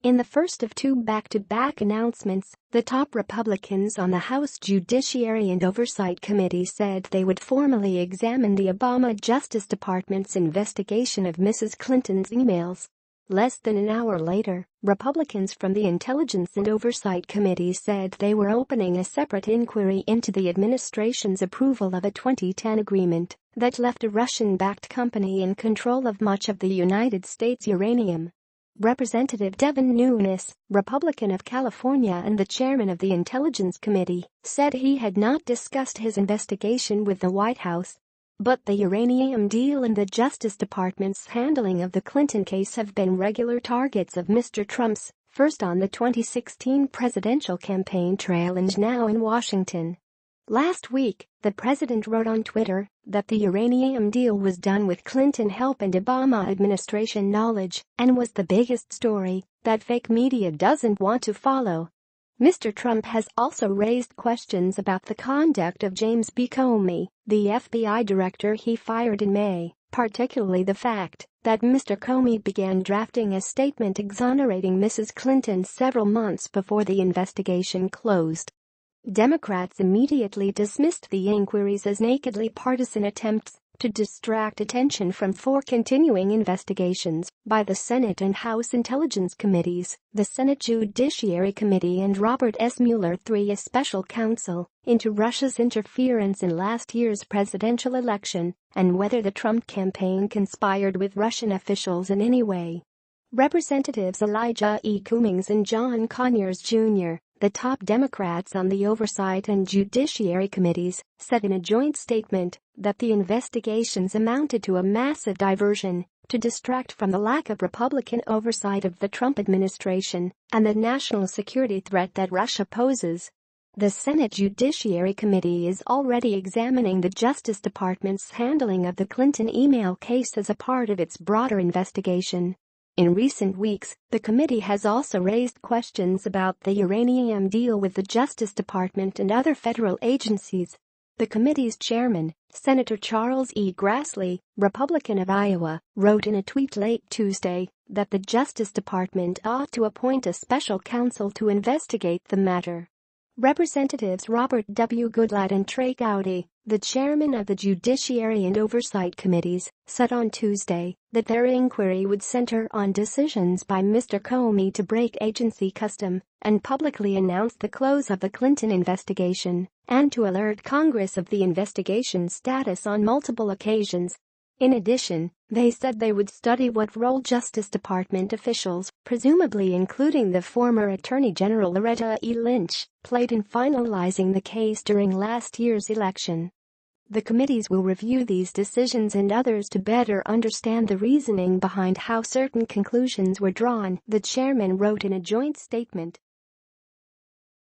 In the first of two back-to-back announcements, the top Republicans on the House Judiciary and Oversight Committee said they would formally examine the Obama Justice Department's investigation of Mrs. Clinton's emails. Less than an hour later, Republicans from the Intelligence and Oversight Committee said they were opening a separate inquiry into the administration's approval of a 2010 agreement that left a Russian-backed company in control of much of the United States uranium. Representative Devin Nunes, Republican of California and the chairman of the Intelligence Committee, said he had not discussed his investigation with the White House. But the uranium deal and the Justice Department's handling of the Clinton case have been regular targets of Mr. Trump's, first on the 2016 presidential campaign trail and now in Washington. Last week, the president wrote on Twitter that the uranium deal was done with Clinton help and Obama administration knowledge and was the biggest story that fake media doesn't want to follow. Mr. Trump has also raised questions about the conduct of James B. Comey, the FBI director he fired in May, particularly the fact that Mr. Comey began drafting a statement exonerating Mrs. Clinton several months before the investigation closed. Democrats immediately dismissed the inquiries as nakedly partisan attempts to distract attention from four continuing investigations by the Senate and House Intelligence Committees, the Senate Judiciary Committee and Robert S. Mueller III, a special counsel, into Russia's interference in last year's presidential election and whether the Trump campaign conspired with Russian officials in any way. Representatives Elijah E. Cummings and John Conyers, Jr., the top Democrats on the Oversight and Judiciary Committees, said in a joint statement that the investigations amounted to a massive diversion to distract from the lack of Republican oversight of the Trump administration and the national security threat that Russia poses. The Senate Judiciary Committee is already examining the Justice Department's handling of the Clinton email case as a part of its broader investigation. In recent weeks, the committee has also raised questions about the uranium deal with the Justice Department and other federal agencies. The committee's chairman, Senator Charles E. Grassley, Republican of Iowa, wrote in a tweet late Tuesday that the Justice Department ought to appoint a special counsel to investigate the matter. Representatives Robert W. Goodlatte and Trey Gowdy, the chairman of the Judiciary and Oversight Committees, said on Tuesday that their inquiry would center on decisions by Mr. Comey to break agency custom and publicly announce the close of the Clinton investigation and to alert Congress of the investigation's status on multiple occasions. In addition, they said they would study what role Justice Department officials, presumably including the former Attorney General Loretta E. Lynch, played in finalizing the case during last year's election. The committees will review these decisions and others to better understand the reasoning behind how certain conclusions were drawn, the chairman wrote in a joint statement.